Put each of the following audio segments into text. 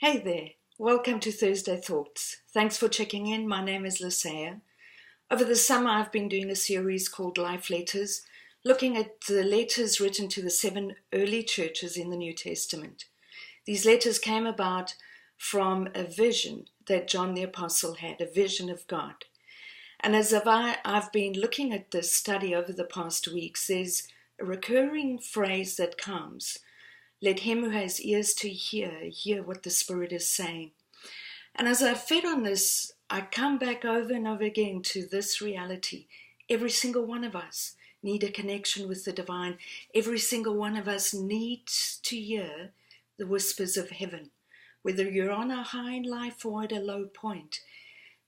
Hey there, welcome to Thursday Thoughts. Thanks for checking in. My name is Lysaea. Over the summer, I've been doing a series called Life Letters, looking at the letters written to the 7 early churches in the New Testament. These letters came about from a vision that John the Apostle had, a vision of God. And as I've been looking at this study over the past weeks, there's a recurring phrase that comes: let him who has ears to hear what the Spirit is saying. And as I fed on this, I come back over and over again to this reality. Every single one of us need a connection with the divine. Every single one of us needs to hear the whispers of heaven. Whether you're on a high in life or at a low point,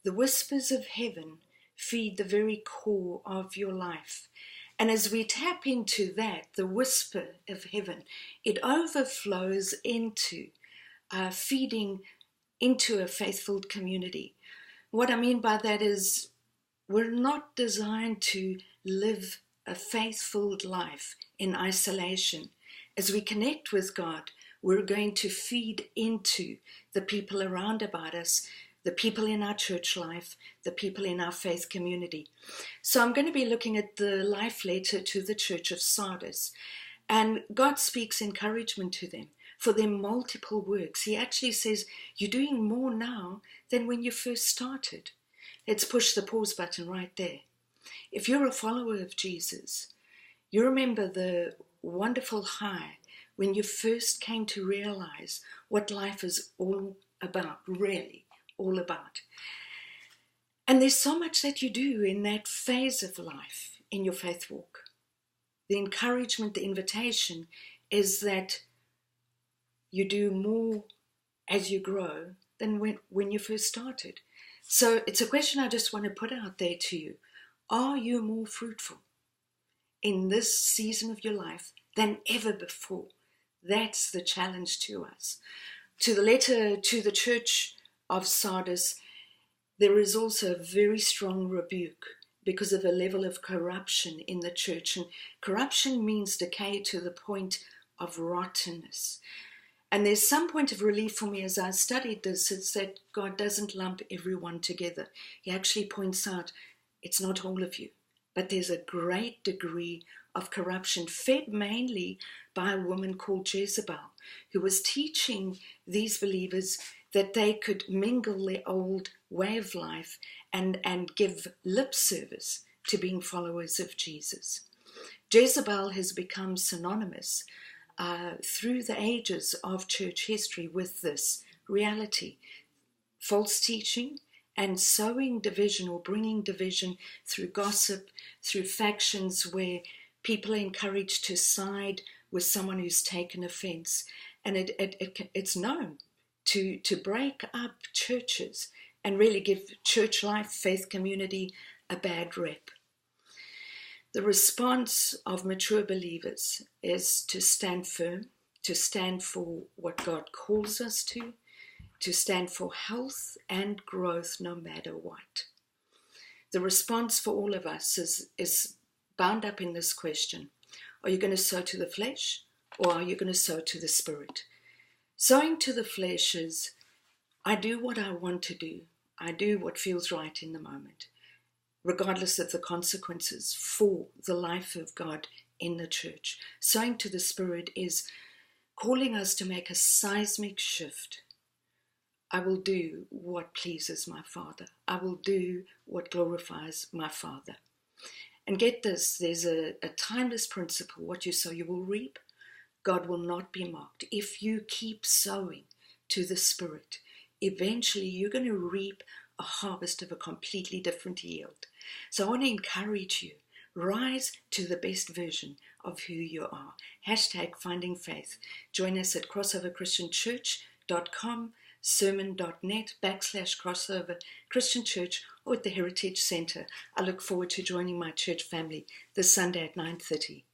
the whispers of heaven feed the very core of your life. And as we tap into that, the whisper of heaven, it overflows into feeding into a faithful community. What I mean by that is we're not designed to live a faithful life in isolation. As we connect with God, we're going to feed into the people around about us, the people in our church life, the people in our faith community. So I'm going to be looking at the life letter to the church of Sardis. And God speaks encouragement to them for their multiple works. He actually says, you're doing more now than when you first started. Let's push the pause button right there. If you're a follower of Jesus, you remember the wonderful high when you first came to realize what life is all about, really. All about. And there's so much that you do in that phase of life in your faith walk. The encouragement, the invitation is that you do more as you grow than when you first started. So it's a question I just want to put out there to you. Are you more fruitful in this season of your life than ever before? That's the challenge to us. To the letter to the church of Sardis, there is also a very strong rebuke because of a level of corruption in the church. And corruption means decay to the point of rottenness. And there's some point of relief for me as I studied this, is that God doesn't lump everyone together. He actually points out it's not all of you, but there's a great degree of corruption fed mainly by a woman called Jezebel, who was teaching these believers that they could mingle their old way of life and give lip service to being followers of Jesus. Jezebel has become synonymous through the ages of church history with this reality. False teaching and sowing division or bringing division through gossip, through factions where people are encouraged to side with someone who's taken offense. And it's known to break up churches and really give church life, faith community a bad rep. The response of mature believers is to stand firm, to stand for what God calls us to stand for health and growth no matter what. The response for all of us is bound up in this question: are you going to sow to the flesh or are you going to sow to the Spirit? Sowing to the flesh is, I do what I want to do. I do what feels right in the moment, regardless of the consequences for the life of God in the church. Sowing to the Spirit is calling us to make a seismic shift. I will do what pleases my Father. I will do what glorifies my Father. And get this, there's a timeless principle: what you sow, you will reap. God will not be mocked. If you keep sowing to the Spirit, eventually you're going to reap a harvest of a completely different yield. So I want to encourage you, rise to the best version of who you are. #Finding Faith. Join us at crossoverchristianchurch.com, sermon.net/crossover Christian Church, or at the Heritage Center. I look forward to joining my church family this Sunday at 9:30.